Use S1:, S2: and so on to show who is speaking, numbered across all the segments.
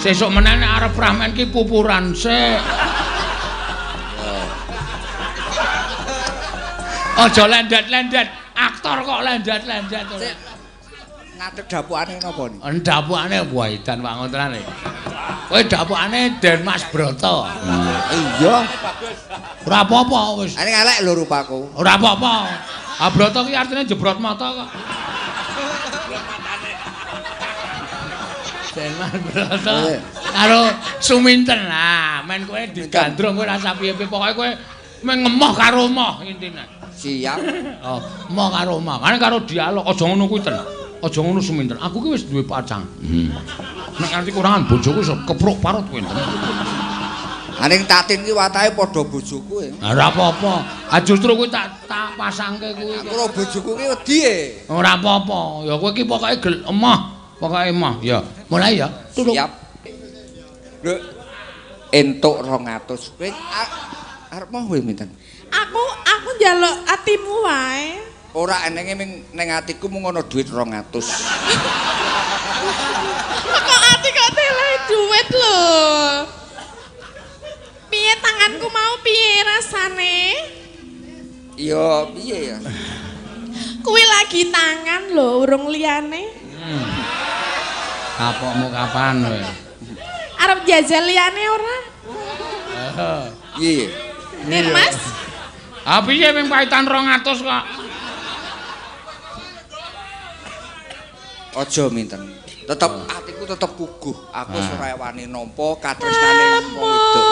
S1: Sesuk meneh nek arep ramen ki pupuran sik. Aja lendet-lendet, aktor kok lendet-lendet.
S2: Ngadeg dapukane napa niku?
S1: Dapukane Waidan Pak Ngontrane. Kowe dapukane Den Mas Broto.
S2: Iya.
S1: Ora apa-apa wis.
S2: Ane elek lho rupaku.
S1: Ora apa-apa. Ah Broto ki artine jebrot mata kok. Den Mas Broto karo Suminten. Nah, men kowe digandrung kowe rasa piye-piye pokoke kowe mengemoh karo moh intine.
S2: Siap.
S1: Oh, moh karo moh. Kan karo dialog aja ngono kuwi ten. Aja ngono Suminten. Aku ki wis duwe pacang. Nek nganti kurangan bojoku iso kepruk parut kowe.
S2: Aning Tatin ki watahe padha bojoku e.
S1: Ora apa-apa. Ah justru kuwi tak pasangke kuwi.
S2: Aku ora bojoku ki wedi e.
S1: Ora apa-apa. Ya kowe ki pokoke emoh. Pokoke emoh. Ya. Mulai ya. Turu.
S2: Siap. Lho entuk 200. Kowe arep mau kowe minten?
S3: Aku njaluk atimu wae.
S2: Ora enenge ning atiku mung ana dhuwit 200.
S3: Kok ati kok telehi duit lho. Piye tanganku mau piye rasane?
S2: Ya piye ya?
S3: Kuwi lagi tangan lho, urung liyane.
S1: Kapokmu kapan kowe?
S3: Arep jajal liyane ora?
S2: Piye?
S3: Den Mas?
S1: Ah piye ping paitan 200 kok?
S2: Aja minten. Atiku tetep puguh. Aku ora wani nampa katresnane wong wedok.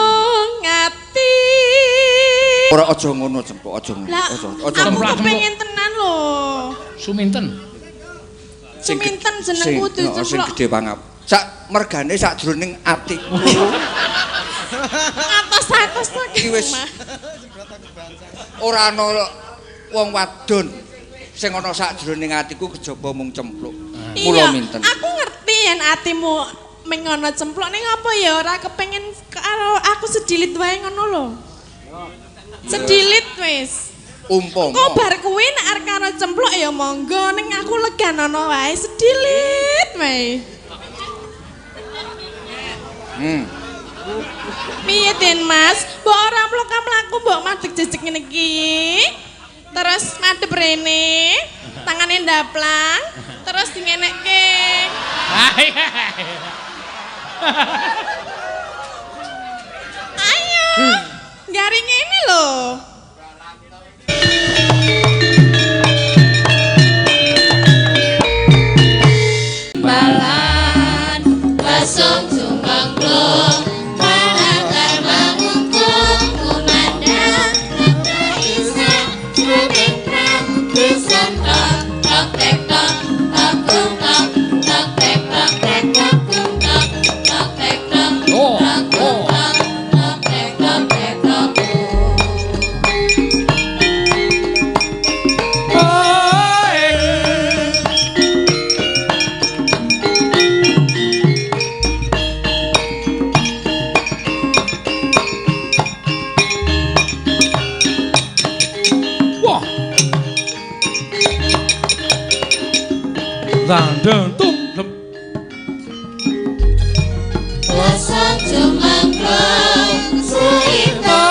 S3: Ngati.
S2: Ora aja ngono Cempuk, aja ngono. Aja.
S3: Aku kepengin tenan lho.
S1: Suminten.
S3: Suminten jenengku
S2: Sing gedhe pangap. Sak mergane sakjroning atiku.
S3: Atos-atos
S2: Iki wis ora ana wong wadon sing ana sakjroning atiku kejaba mung Cempluk. Mula minten.
S3: Aku ngerti yen atimu ming ana Cempluk ning apa ya ora kepengin karo aku sedilit wae ngono lho. Sedilit wis.
S2: Umpama.
S3: Kok bar kuwi nek arep karo Cempluk ya monggo ning aku leganono wae sedilit wae. Piye Den Mas? Mbok ora mlaku-mlaku mbok madeg jejeg ngene iki. Terus madhep rene, tangane ndaplang, terus dingenekke. Ayo. Garing ini lho.
S4: Balan basong sumbang blong Malakar mangungkung kumandang Dokter Isa Jadekrak Bisan tok Tok tek tok Tok tung tok Tok tek tok Tek tok tung tok Tok tek tok Tok tung tok Tok tek tok Tek tok
S1: Dandeng tum lem.
S4: Basong sumbang blong Suita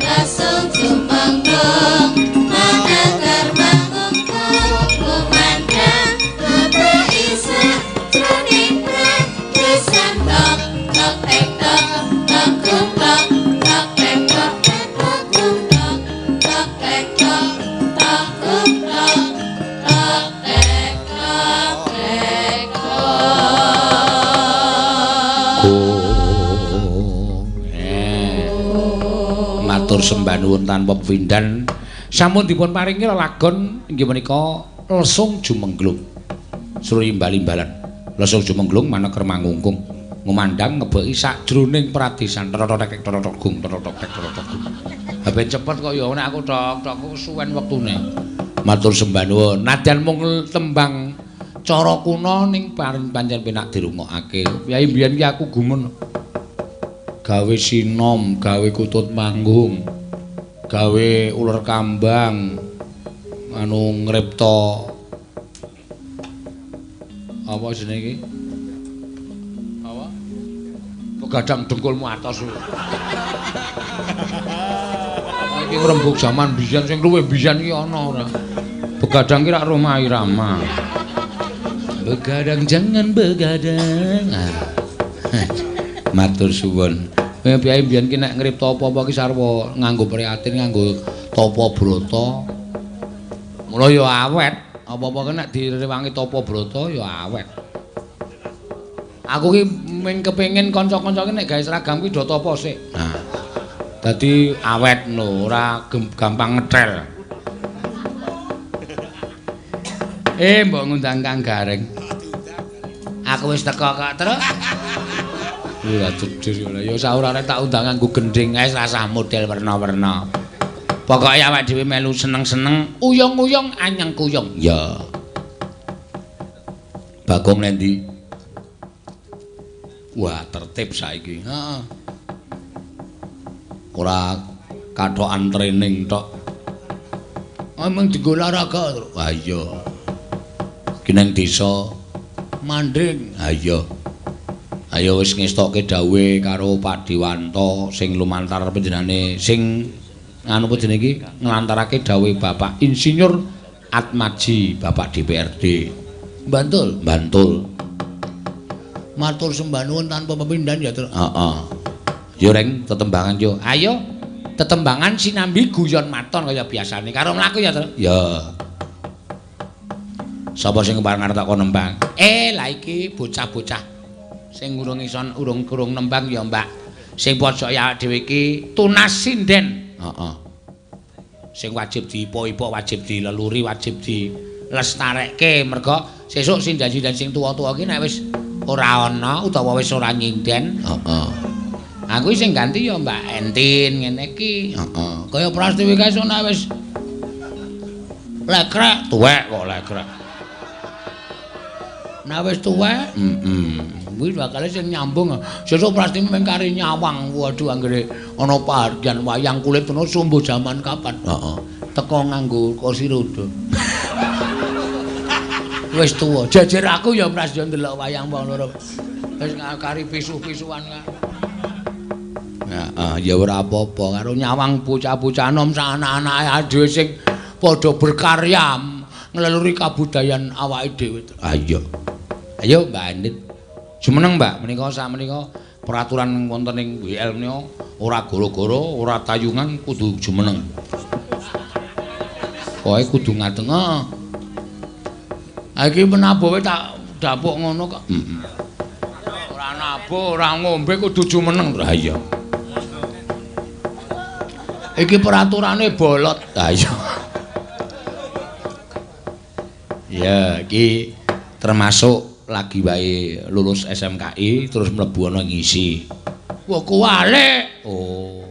S4: Basong sumbang blong Malakar mangungkung kumandang Dokter Isa Jadekrak Bisan tok Tok tek tok Tok tung tok Tok tek tok Tek tok tung tok Tok tek tok Tok tung tok Tok tek tok Tek
S1: Matur sembah nuwun tanpa pindhan sampun dipun paringi lelagon inggih menika Lesung Jumenglung. Suruh imbal-imbalan. Lesung Jumenglung maneker mangungkung ngumandang ngebeki sakjroning pradesan tototek totogung tototek totogung. Habe cepet kok ya nek aku tok suwen wektune. Matur sembah nuwun. Nadyan mung tembang cara kuna ning pancen penak dirungokake. Yai mbiyen ki aku gumun gawe sinom, gawe kutut manggung, gawe uler kambang, anu ngripta apa jenenge iki? Begadang dengkulmu atos. Iki ngrembug jaman biyen sing luwih biyen iki ana ora. Begadang ki rak rumah irama. Begadang jangan begadang. Matur suwun. Piye biyen ki nek ngripta apa-apa ki sarwa nganggo prihatin, nganggo tapa brata. Mula ya awet. Apa-apa ki nek direwangi tapa brata ya awet. Aku ki mung kepengin kanca-kanca ki nek gawe seragam ki do tapa sik. Nah. Dadi awet lho, ora gampang ngetel. Mbok ngundang Kang Gareng. Aku wis teko kok, terus. Ya jujur ya saurane tak undang nganggo gendhing ae rasah model werna-werna. Pokoke awake dhewe melu seneng-seneng, uyung-uyung anyang kuyung. Ya. Bagong nendi? Wah, tertib saiki. Heeh. Ora kathokan training tok. Ameng dienggo olahraga terus. Ha iya. Ki nang desa mandring. Ha iya. Ayo wis ngestokke dawuhe karo Pak Dewanto sing lumantar panjenengane sing anu apa jenenge iki nglantarake dawuhe Bapak Insinyur Atmaji Bapak DPRD. Bantul, Bantul. Matur sembah nuwun tanpa pepindhan ya, Tru. Heeh. Yo Reng, tetembangan yo. Ayo, tetembangan sinambi guyon maton kaya biasane. Karo mlaku ya, Tru. Ya. Sapa sing keparen arep tak nembang? Lah iki bocah-bocah sing urung nembang ya, Mbak. Sing pojok ya dhewe iki tunas sinden. Heeh. Sing wajib diipo-ipo, wajib dileluri, wajib dilestarekke merga sesuk sindan-sindan sing tuwa-tuwa ki nek wis ora ana utawa wis ora nyinden. Heeh. Aku sing ganti ya Mbak Entin ngene iki. Heeh. Kaya Prastiwi kae nek wis lekrek tuwek kok lekrek. Nek wis tuwek, kuwi bakal sing nyambung. Sesuk Prastiwi mung kari nyawang. Waduh anggere ana pahargyan wayang kulit tenan sumbu jaman kapan. Heeh. Teko nganggo kursi roda. Wis tuwa. Jejer aku ya Pras yo ndelok wayang wong loro. Wis ngakari pisuh-pisuhan kan. Heeh, ya ora apa-apa karo nyawang bocah-bocah nom sak anak-anake dhewe sing padha berkarya ngleluri kabudayan awake dhewe. Ah iya. Ayo Mbak Andit. Jumeneng Mbak, menika sak menika peraturan wonten ing WL menika ora goro-goro, ora tayungan kudu jumeneng. Pokoke kudu ngateng. Heeh. Iki menabuh tak dapuk ngono kok. Ora nabuh, ora ngombe kudu jumeneng. Ha iya. Iki peraturane bolot. Ha iya. Ya, iki termasuk lagi wae lulus SMKI terus mlebu ana ngisi. Wah, kuwalik. Oh.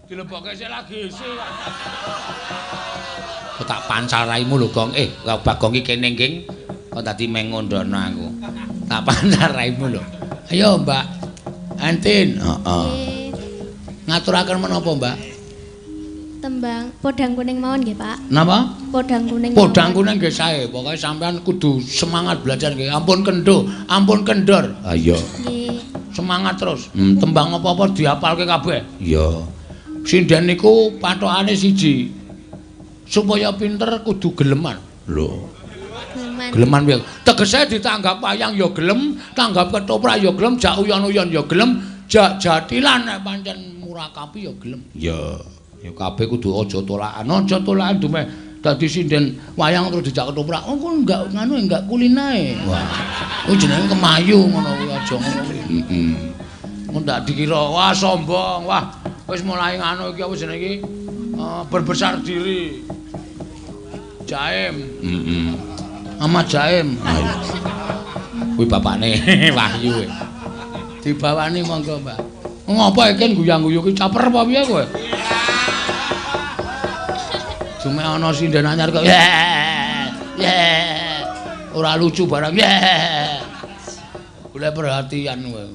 S1: Dilebokke sik lagi isi. Kok tak pancal raimu lho, Gong. Bagong iki kene ngging. Kok dadi meng ngondono aku. Tak pancal raimu lho. Ayo, Mbak. Antin. Heeh. Ngaturaken menapa, Mbak?
S4: Tembang podang kuning mawon nggih, Pak.
S1: Napa?
S4: Podang kuning.
S1: Podang kuning nggih sae. Pokoke sampean kudu semangat belajar nggih. Ampun kendo, ampun kendor. Ha iya.
S4: Nggih.
S1: Semangat terus. Tembang apa-apa dihafalke kabeh. Iya. Sinden niku pathokane siji. Supaya pinter kudu geleman. Lho. Geleman piye? Tegese ditanggap wayang ya gelem, tanggap ketoprak ya gelem, jak uyon-uyon ya gelem, jak jatilan nek pancen murakapi ya gelem. Ya. Ya kabeh kudu aja tolakan. Aja tolakan dumeh dadi sinden wayang terus dijak ketoprak. Oh kok enggak kulinae. Wah. Kuwi jenenge kemayu ngono kuwi aja ngono kuwi. Heeh. Mun ndak dikira wah sombong, wah wis mulai ngono iki apa jenenge iki? Berbesar diri. Jaim. Heeh. Ahmad Jaim. Kuwi bapakne Wahyu. Dibawani monggo, Mbak. Ngopo iki guyang-guyu ki caper apa piye kowe? Cuma ana sinden anyar kok. Ora lucu barang. Golek perhatian kowe.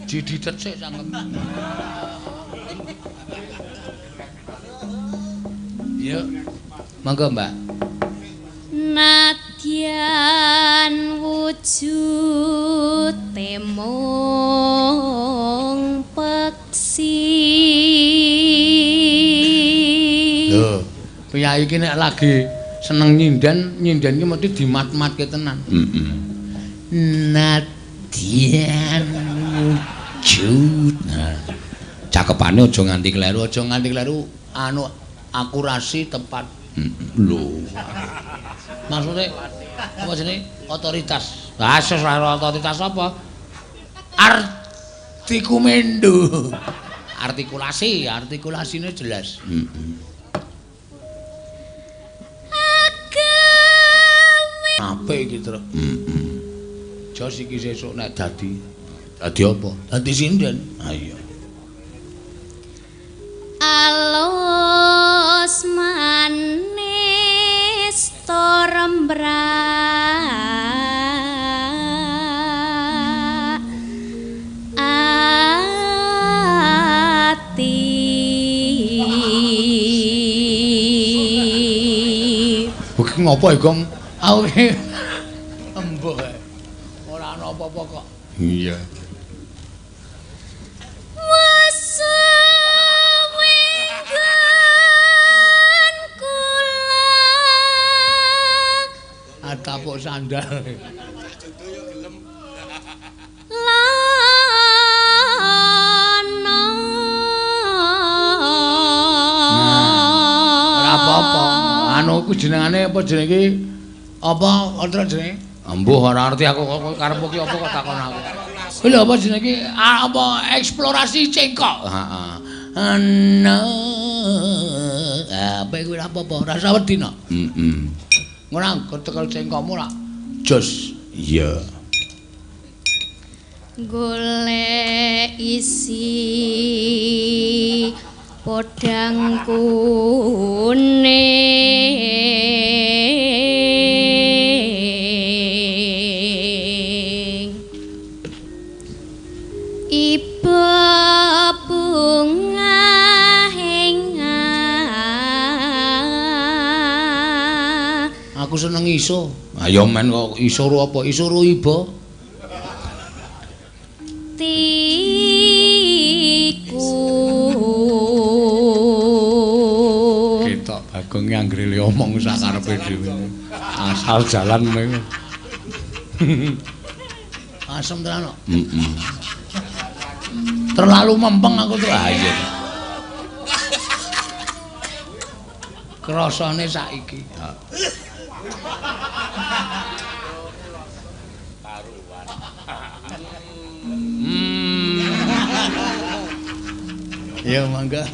S1: Dididet sik cangkem. Yo. Monggo, Mbak.
S4: Nadyan wujud temu
S1: Piyai iki nek lagi seneng nyinden ki mesti dimat-matke tenan. Nadian wujud. Nah, cakepane aja nganti kleru, anu akurasi tepat. Lho. Maksudnya apa jenenge? Otoritas. Lah otoritas apa? Artikumendo. Artikulasine jelas. Apik iki, Truk. Jos iki sesuk nek dadi apa? Dadi sinden. Ha iya.
S4: Alus manis torembrak ati
S1: Iki ngopo iki, Gong? Aku iki embuh ae. Ora ana apa-apa kok. Iya. Tapuk sandal.
S4: Lana.
S1: Ora apa-apa. Anu ku jenengane apa jenenge? Apa otra jenenge? Embuh ora ngerti aku karepmu ki apa kok takon aku. Lha apa jenenge? Apa eksplorasi cengkok. Heeh. Ana. Apa kuwi apa-apa ora usah wedi no. Ora ketekel cengkokmu lak jos. Iya.
S4: Golek isi podang kuning iba bunga
S1: Aku seneng iso. Ayo men kok iso apa? Iso iba.
S4: Tiku.
S1: Ketok Bagong anggere omong sakarepe dhewe. Asal jalan meng. Asem tenan kok. Terlalu mempeng aku tuh ayo. Krasane saiki. Ya mangga.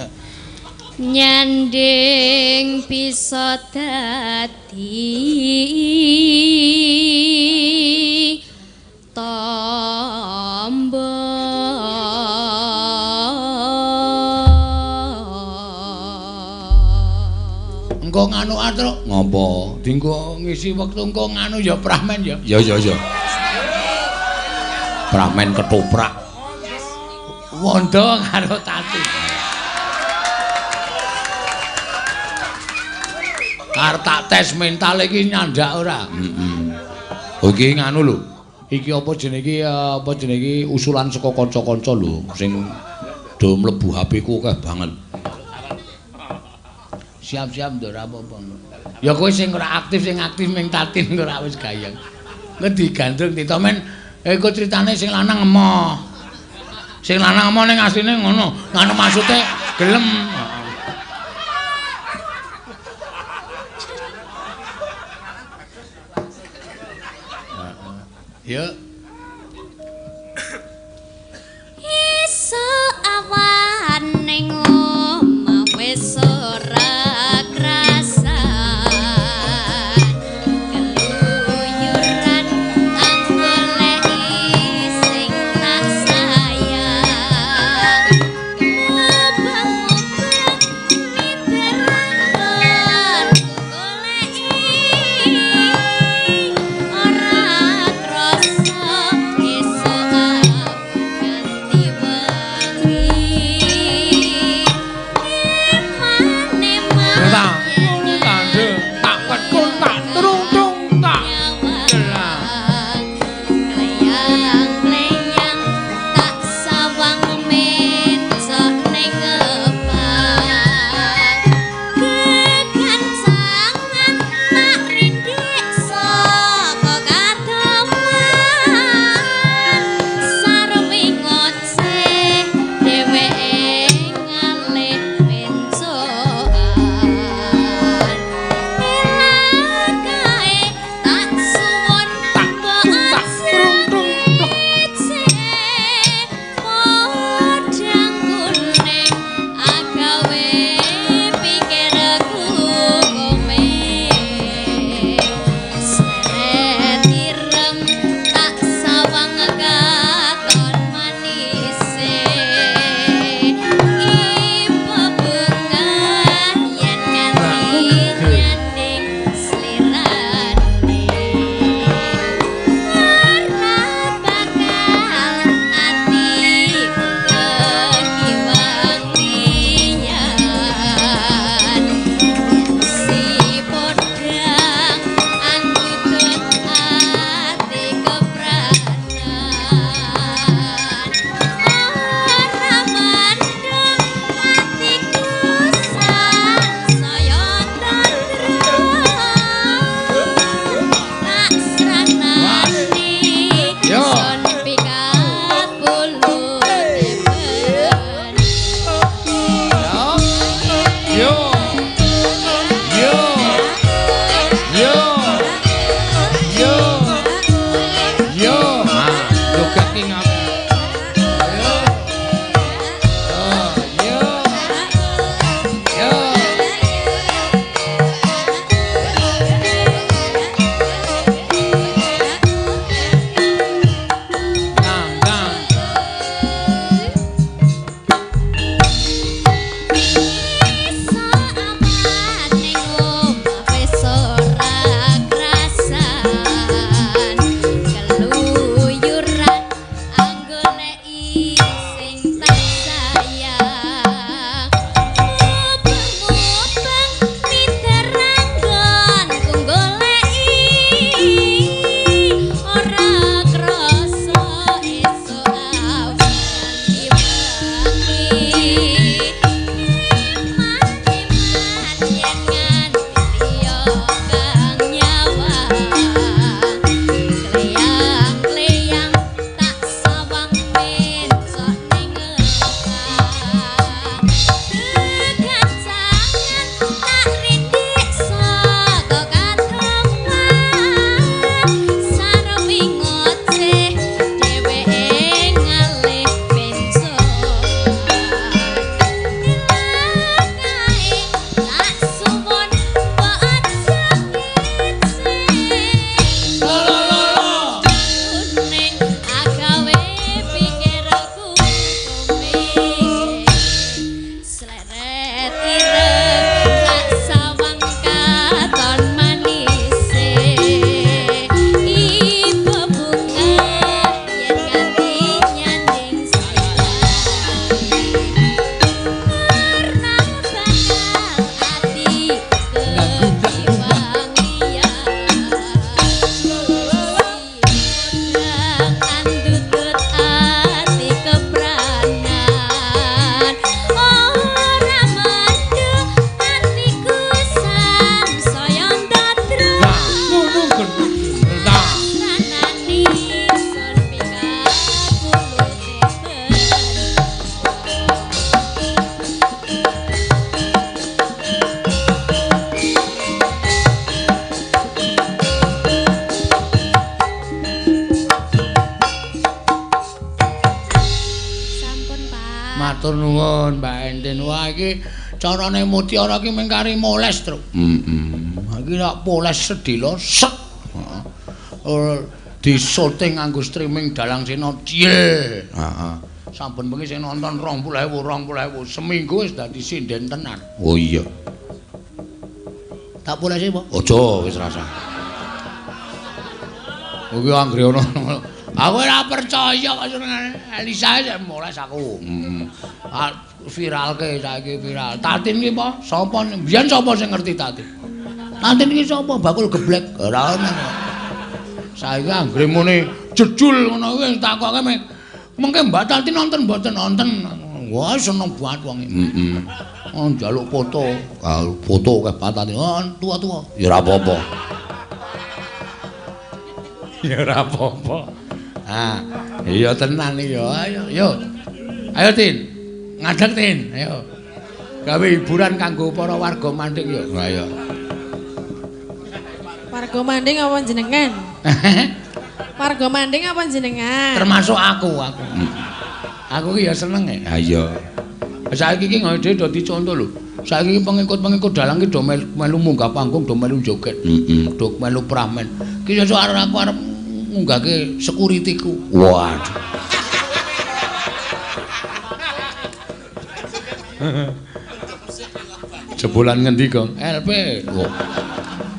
S4: Nyanding bisa dadi tamba
S1: Engko nganu atruk ngopo? Dinggo ngisi wektu engko nganu ya pramen ya. Ya. Pramen ketoprak. Wondo karo tati. Arep tak tes mental iki nyandak ora? Iki nganu lho. Iki apa jenenge usulan saka kanca-kanca lho sing do mlebu HP-ku akeh banget. Siap-siap nduk ora apa-apa. Ya kowe sing ora aktif ming tatin ora wis gayeng. Ngendi gandrung Tito men iku critane sing lanang emoh. Sing lanang emoh ning asline ngono. Ngono maksude gelem. Ya.
S4: iso awan ning omah wis ora krasan keluyuran golek sing tak sayang mubang-mubang niterangon golek ora krasa
S1: Matur nuwun Mbak Enten. Wah iki carane Mutiara ki mung kari moles, Truk. Iki rak poles sedila set. Di syuting nganggo streaming Dalang Sena. Cie. Heeh. Sampun bengi sing nonton 20.000 seminggu wis dadi sinden tenan. Oh iya. Tak polesi apa? Aja wis rasa. Kuwi anggere ono. Aku ora percaya kok senengane Elisa sik moles aku. Viralke saiki viral. Tatin ki apa? Sapa? Biyen sapa sing ngerti Tatin? Tatin ki sapa? Bakul geblek. Ora ono. Saiki anggere muni jejul ngono kuwi takoke mengke Mbak Tati nonton mboten nonton. Wah seneng banget wong iki. Oh njaluk foto. Foto kaya Mbak Tati. Oh tua-tua. Ya ora apa-apa. Ya ora apa-apa. Ah, iya tenan iki ya. Ayo, yo. Ayo Tin. Ngadeg Tin, ayo. Gawe hiburan kanggo para warga Manding yo. Ayo.
S3: Warga Manding apa jenengan? Warga Manding apa jenengan?
S1: Termasuk aku. Aku ki ya seneng e. Ha iya. Saiki ki ngene dadi conto lho. Saiki pengikut-pengikut dalang ki do melu munggah panggung, do melu joget. Do melu pramen. Ki ya sok aku arep munggahke security-ku. Waduh. Jebolan ngendi, Gong? LP. Oh.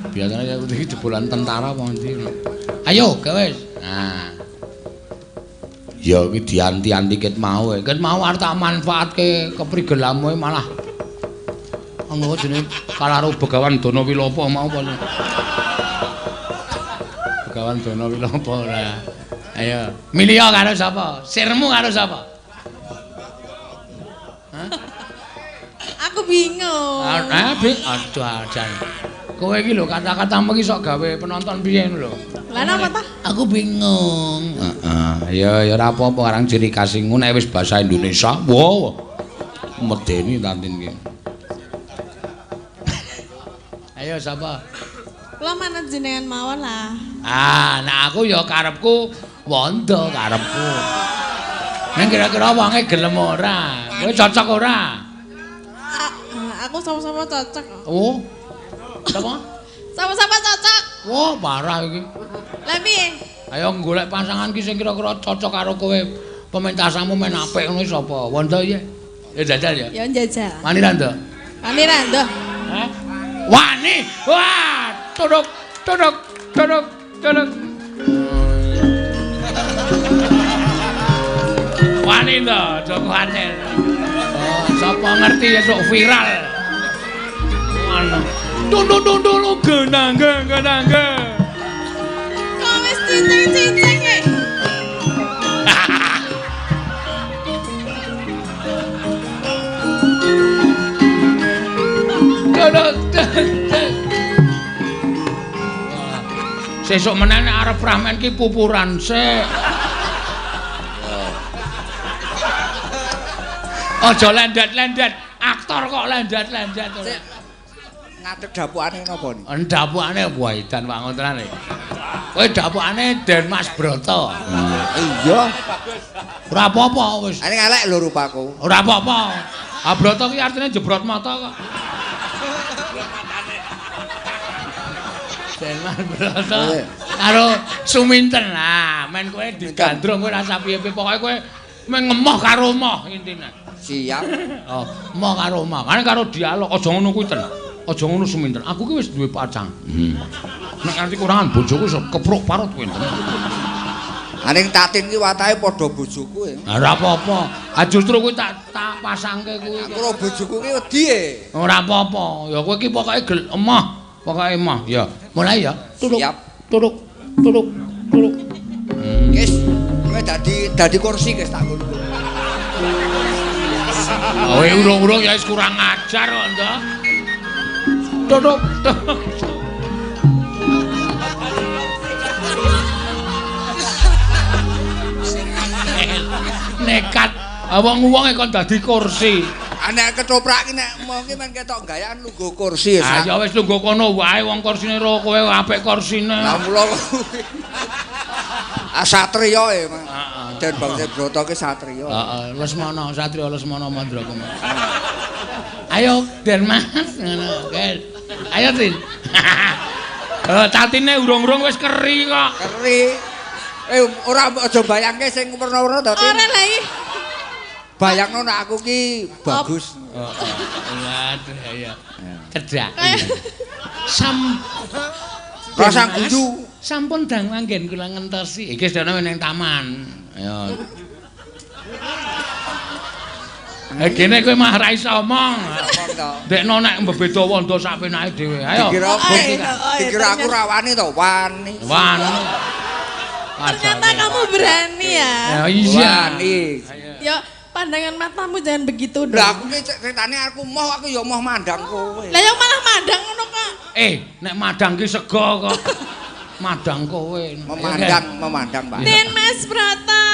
S1: Biasanya aku iki jebolan tentara apa ngendi. Ayo, gawe. Nah. Ya iki dianti-anti ket mau. Ket mau arep tak manfaatke keprigelamu malah ono jenenge kalaro Begawan Dana Wilapa mau apa. Begawan Dana Wilapa ora. Ayo, milih karo sapa? Sirmu karo sapa? Hah?
S3: Aku bingung.
S1: Aduh ajan. Kowe iki lho kata-katamu iki sok gawe penonton piye lho.
S3: Lah napa ta?
S1: Aku bingung. Heeh. Ya ora apa-apa karang ciri khasmu nek wis basa Indonesia. Wow. Medeni Tantin iki. Ayo sapa?
S3: Kula manut jenengan mawon lah.
S1: Nah aku ya karepku wondo karepku. Neng kira-kira wonge gelem ora? Kowe cocok ora?
S3: Aku sama-sama cocok.
S1: Oh. Sapa?
S3: Sama-sama cocok.
S1: Wah, parah iki.
S3: Lah piye?
S1: Ayo golek pasangan ki sing kira-kira cocok karo kowe. Pementasanmu men apik ngono sapa? Wondo ya? Ya jajal ya.
S3: Ya njajal.
S1: Wani ra ndok?
S3: Wani ra ndok.
S1: Hah? Wani. Wah, tuduk. Wani ndok, Joko Hanen. Oh, sapa ngerti ya sok viral. Ngono. Tunduk genangge.
S3: Kok wis cincing-cincing e?
S1: Sesuk meneh nek arep ramen ki pupuran sik. Aja lendet-lendet, aktor kok lendet-lendet.
S2: Ngadeg dapukane napa niki?
S1: Dapukane Waidan Pak Ngontrane. Kowe dapukane Den Mas Broto.
S2: Iya.
S1: Ora apa-apa wis.
S2: Ane elek lho rupaku.
S1: Ora apa-apa. Ah Broto ki artine jebrot mata kok. Den Mas Broto karo Suminten. Nah, men kowe digandrung kowe rasa piye-piye pokoke kowe mengemoh karo moh intine.
S2: Siap.
S1: Oh, moh karo moh. Kan karo dialog aja ngono kuwi ten. Aja ngono Suminten. Aku ki wis duwe pacang. Nek nganti kurangan bojoku iso kepruk parut kuwi.
S2: Aning Tatin ki watahe padha bojoku e.
S1: Ora apa-apa. Justru kuwi tak pasangke kuwi.
S2: Aku karo bojoku ki wedi e.
S1: Ora apa-apa. Ya kowe ki pokoke emoh. Pokoke emoh. Ya, mulai ya.
S2: Siap.
S1: Turuk.
S2: Guys, kowe dadi kursi guys tak ngono.
S1: Kowe urung-urung ya wis kurang ajar kok, Ndok. Turuk. Nekat. Wong-wonge kon dadi kursi.
S2: Nek ketoprak ki nek mau ki men ketok gayaan lungguh kursi
S1: ya. Ya wis lungguh kono wae wong kursine ro kowe apik kursine.
S2: Lah mulo. Satriya e, Mas.
S1: Heeh.
S2: Raden Bangsa Brata ki satriya.
S1: Heeh, Lesmana, satriya Lesmana Mandraguna. Ayo, Den Mas, ngono. Ayo, Tin. Tatine urung-urung wis keri kok.
S2: Keri. Ora aja bayangke sing werna-werna to, Tin.
S3: Ora lah iki.
S2: Bayangno nek aku ki bagus.
S1: Waduh, ya. Cedak.
S3: Kayak
S2: Rasa guyu.
S1: Sampun dang manggen kula ngentosi. Iki sedana ning taman. Ya. Kene kowe mah ra iso omong. Ndekno nek mbebeda wanda sak penake dhewe. Ayo.
S2: Dikira aku rawani to, wani.
S1: Wani.
S3: ternyata kamu berani ya.
S1: Ya iya.
S2: Wani.
S3: Ya pandangan matamu jangan begitu dong.
S2: Lah aku ki ceritane aku ya moh mandang kowe.
S3: Lah yang malah madang ngono kok.
S1: Nek madang ki sego kok. Madang kowe.
S2: Memandang, Pak.
S3: Den Mas Brata.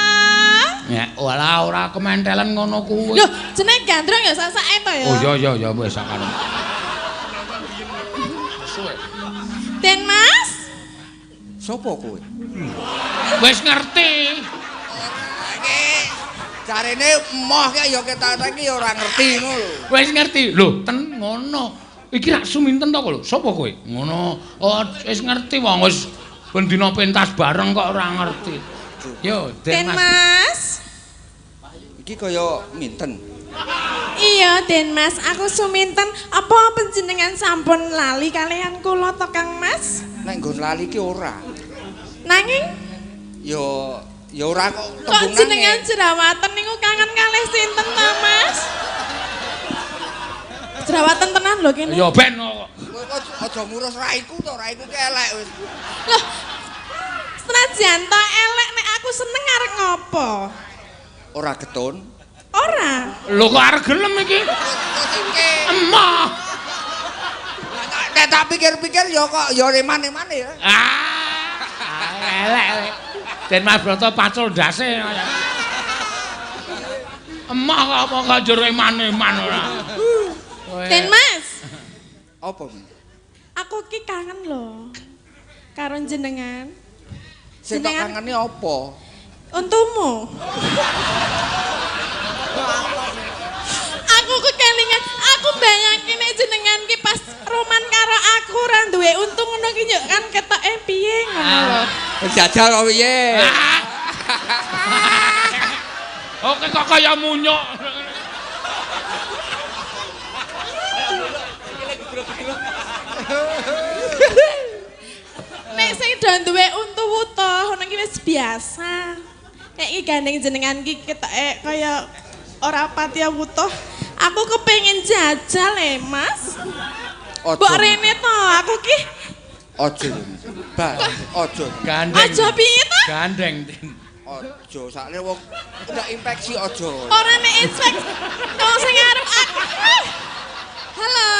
S1: Ya, ora kementelan ngono kuwi.
S3: Loh, jeneng gandrung ya sasake to ya.
S1: Oh iya wis sakane.
S3: Den Mas.
S2: Sopo kowe?
S1: Wis ngerti.
S2: Jarene emoh ki ya ketok iki ora ngerti ngono lho.
S1: Wis ngerti. Lho, ten ngono. Iki rak suminten to kok lho. Sopo kowe? Ngono. Oh, wis ngerti wong wis ben dina pentas bareng kok ora ngerti. Yo, Den Mas.
S2: Iki kaya minten.
S3: Iya, Den Mas, aku suminten apa panjenengan sampun lali kalian kula to Kang Mas?
S2: Nek nggon lali ki ora.
S3: Nanging
S2: Ya ora kok
S3: kok
S2: tembungan.
S3: jenengan jerawatan niku kangen kalih sinten to Mas? Jerawatan tenan lho kene.
S1: Ya ben kok.
S2: Kowe aja ngurus raiku to, raiku ki elek wis.
S3: Loh, senajan to elek nek aku seneng arep ngopo?
S2: Ora getun.
S3: Ora.
S1: Lho kok arep gelem iki? Emoh.
S2: Nek tak pikir-pikir ya kok ya reman-reman ya.
S1: Elek. Den Mas Brata pacul ndase. Emoh kok apa kok njur reman-reman ora.
S3: Den Mas,
S2: Apa?
S3: aku ki kangen lho karo jenengan.
S2: Sing tak kangeni apa?
S3: Untumu. Aku kekelingan, aku bayangke nek jenengan ki pas roman karo aku ora duwe untung ngono ki yo kan ketoke piye ngono lho.
S2: Jajal kok piye?
S1: Oke kok kaya munyuk.
S3: Nek sing do duwe untu wuto ngono ki wis biasa. Nek iki gandeng jenengan ki ketoke kaya ora pati wutuh. Aku kepengin jajal Mas. Mbok rene to, aku ki
S2: Ojo. Ojo.
S1: Gandeng.
S3: aja piye to?
S1: Gandeng, Tin.
S2: Ojo, sakne wong udah infeksi ojo.
S3: Ora nek inspek wong sing arep aku. Halo.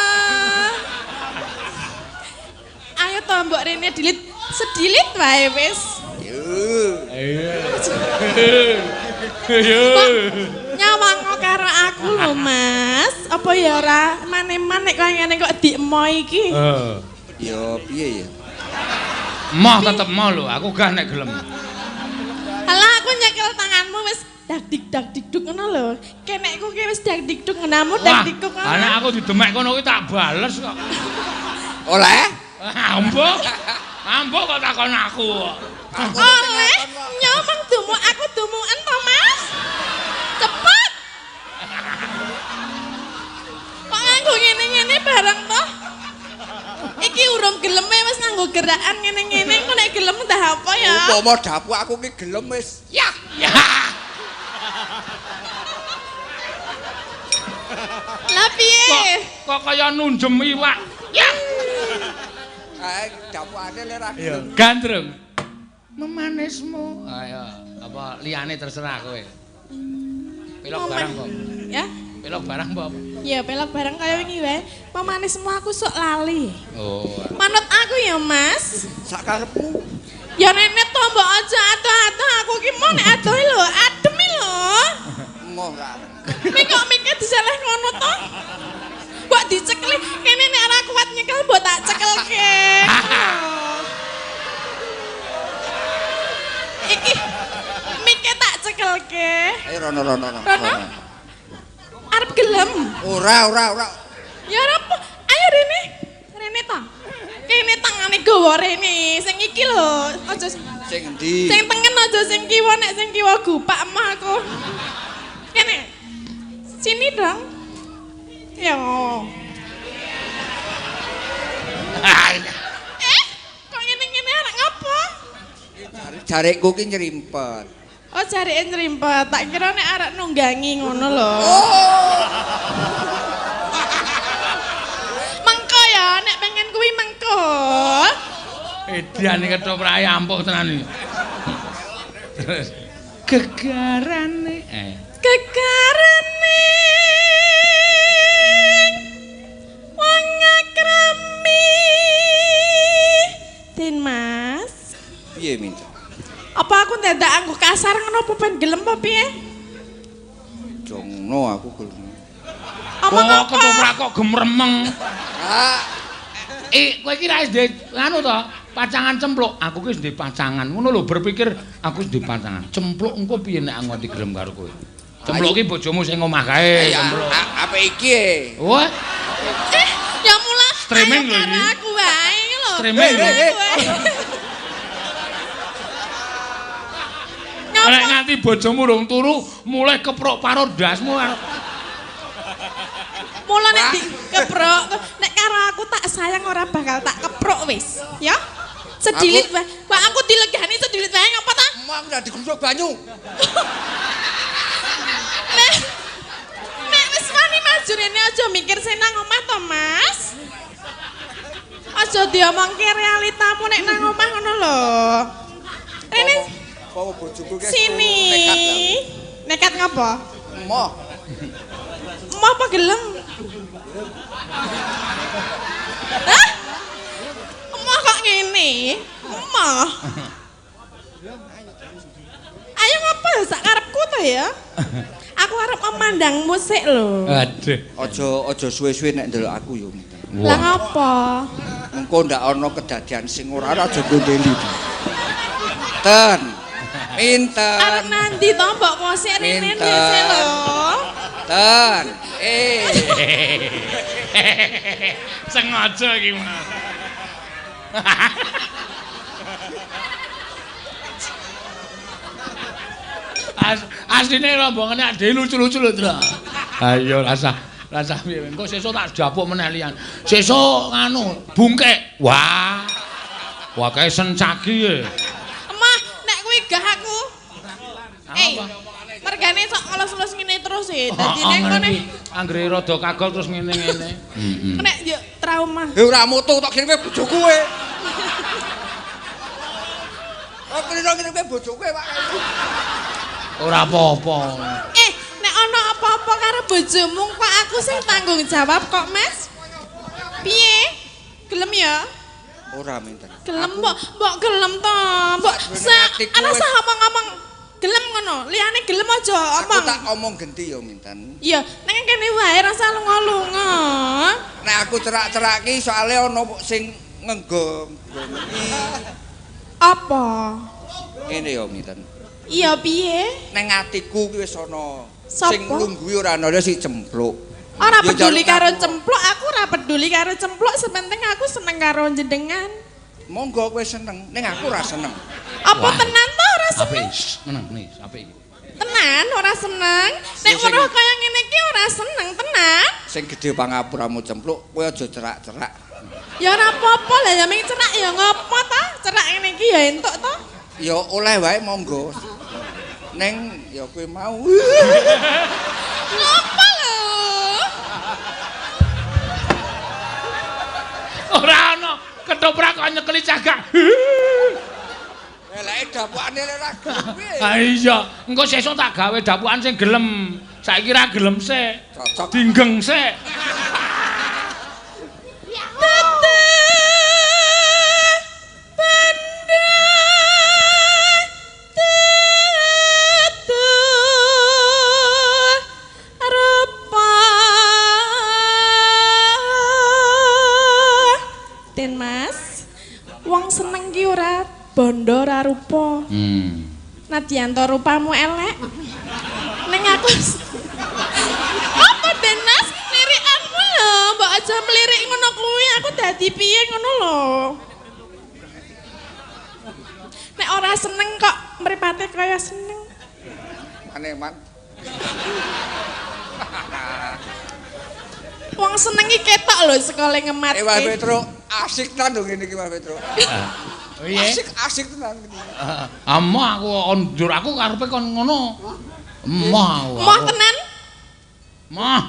S3: Ayo to mbok rene dilit sedilit wae wis. Nyawang karo aku lho Mas. Apa ya ora maneman nek kaya ngene kok diemo iki.
S2: Ya piye ya?
S1: Moh tetep moh lho, aku gah nek gelem.
S3: Alah aku nyekel tanganmu wis dak dikduk ngono lho. Kenekku ki wis dak dikduk ngenamu dak dikduk ngono.
S1: Anak aku didemek kono kuwi tak bales kok.
S2: Oleh?
S1: Ambo kok takon aku kok.
S3: Oleh nyomong dumu aku dumuken to Mas. Cepet. Kok nganggo ngene-ngene bareng toh? Iki urung geleme wis nganggo gerakan ngene-ngene kok nek gelem ndah apa ya?
S2: Upama dapu aku ki gelem wis. Ya.
S3: Lah piye?
S1: Kok kaya nunjem iwak. Ya.
S2: Dapuane le ra gelem.
S1: Gandrung. Memanismu. Ayo, apa liyane terserah kowe. Pelok barang kok.
S3: Ya?
S1: Pelok barang apa?
S3: Ya pelok bareng kaya wingi wae. Pemanismu aku sok lali.
S1: Oh.
S3: Manut aku ya, Mas.
S2: Sak karepmu.
S3: Ya nenek to mbok aja atuh-atuh aku ki mau nek adoh lho, adem lho.
S2: Moh ra.
S3: Kok mikir diseleh ngono to? Mbok dicekeli kene nek ora kuat nyekel mbok tak cekelke. Iki mikir tak cekel
S2: Ayo rono.
S3: Arep gelem.
S2: Ora.
S3: Ya ora apa. Ayo Rene. Rene ta. Kene tangane gawa Rene. Sing iki lho, aja
S2: Sing endi?
S3: sing tengen aja sing kiwa, nek sing kiwa gupak emah aku. Kene. Sini dong. Yo. Kok ngene-ngene arek ngapa?
S2: Jarekku ki nyerimpet.
S3: Oh, jareke nrimpet. Tak kira nek arek nunggangi ngono lho. Mengko ya, nek pengen kuwi mengko.
S1: Ediane ketoprak ampuh tenan iki. Terus gegarane
S3: Gegarane wong akrami. Din Mas.
S2: Piye minta?
S3: Apa aku ndadak anggo kasar ngono apa ben gelem apa piye?
S2: Jongno aku gelem.
S3: Omong
S1: kok
S3: apa?
S1: ketoprak kok gemremeng.
S2: Ah,
S1: Kowe iki ra wis anu to, pacangan cempluk. Aku ki wis ndek pacangan. Ngono lho berpikir aku wis ndek pacangan. Cempluk engko piye nek aku nganti gelem karo kowe? Cempluk ki bojomu sing omah kae, cempluk.
S2: apa iki?
S1: Wah,
S3: Ya mula
S1: Streaming lho
S3: ayo karo
S1: ini.
S3: aku wae lho.
S1: Streaming lho. Nek
S3: Ngapa?
S1: nganti bojomu urung turu, mulai keprok paro ndasmu.
S3: Mula nek dikeprok, nek karo aku tak sayang ora bakal tak keprok wis, ya. Sedilit wae. Pak aku dilegani sedilit wae ngapa ta?
S2: Emang udah digusuk banyu.
S3: Nek wis wani maju rene aja mikir sing nang omah to, Mas. Aja diomongke realitamu nek nang omah ngono lho. Rene
S2: Bawa bojoku ki
S3: sini. Nekat ngapa?
S2: Emoh.
S3: Mau apa gelem? Hah? Mau kok ngene? Mau. Ayo ngapa sak karepku to ya? Aku arep memandang musik lho.
S1: Aduh.
S2: Aja suwe-suwe nek ndelok aku yo.
S3: Lah ngapa?
S2: Engko ndak ana kedadian sing ora aja gondeli. Minten.
S3: Arep nanti to mbok musik rene
S2: Minten.
S3: dhisik lho.
S2: Ten.
S1: Sengaja iki, Mas. Asline rombongane ade lucu-lucu lho, Tru. Ayo rasa piye. Engko sesuk tak japuk meneh liyan. Sesuk nganu, bungkek. Wah. Wah kae sencaki e.
S3: Emah, nek kuwi gah aku. Mergane sok ngelus-ngelus ngene terus e. Dadine ngene.
S1: Anggere rada kagol terus ngene-ngene.
S3: Nek yo trauma.
S2: Ora mutu tok kene bojoku e. Oh, kene bojoku e, Pak.
S1: Ora apa-apa.
S3: Nek ana apa-apa karo bojomu kok aku sing tanggung jawab kok, Mas? Piye? Gelem ya?
S2: Ora minten.
S3: Gelem mbok gelem to. Mbok ana sah ngomong gelem ngono. Liyane gelem aja
S2: Aku
S3: omong.
S2: tak omong genti yo minten.
S3: Iya, nang kene wae rasa lunga-lunga.
S2: Nek aku cerak-cerak ki soalé ana sing ngenggo
S3: Apa?
S2: ngene yo minten.
S3: Iya piye?
S2: Neng atiku ki wis ana
S3: Sapa?
S2: sing nglungguhi ora ana si cempluk.
S3: Ora
S2: Ya,
S3: peduli
S2: jaluk
S3: karo
S2: aku.
S3: cempluk, aku ora peduli karo cempluk, sepenting aku seneng karo jenengan.
S2: Monggo kowe seneng, ning aku ora seneng.
S3: Apa
S1: Wah.
S3: tenan to ora
S1: Apik,
S3: seneng?
S1: meneng nih, apik iki.
S3: Tenan ora seneng. Nek
S2: Sing-
S3: ngono kaya ngene iki ora seneng tenan.
S2: Sing gedhe pangapuramu cempluk, kowe aja cerak-cerak.
S3: Ya ora apa-apa lah ya ming cerak ya ngopo ta? Cerak ngene iki ya entuk to.
S2: Ya oleh wae monggo. Neng ya kowe mau.
S3: Ngopo lho?
S1: Ora ana ketoprak kok nyekeli cagak.
S2: Eleke dapukane ora gelem.
S1: Ha iya, engko sesuk tak gawe dapukan sing gelem. Saiki ra gelem sik.
S2: Cocok.
S1: Dinggeng sik.
S3: Den Mas, wong seneng ki ora bondo ora rupa. Nadyanto rupamu elek. Ning aku apa Den Mas? Lirikanmu lho, mbok aja melirik ngono kuwi. Aku dadi piye ngono lho. Nek ora seneng kok mripate kaya seneng.
S2: Aneh man.
S3: Wong seneng iki ketok lho sekole ngemat.
S2: Mas Petro, asik tenan lho ngene iki Mas Petro.
S1: Piye?
S2: Asik tenan iki.
S1: Emoh aku ondur aku karepe kon ngono. Emoh aku.
S3: Moh tenan?
S1: Moh.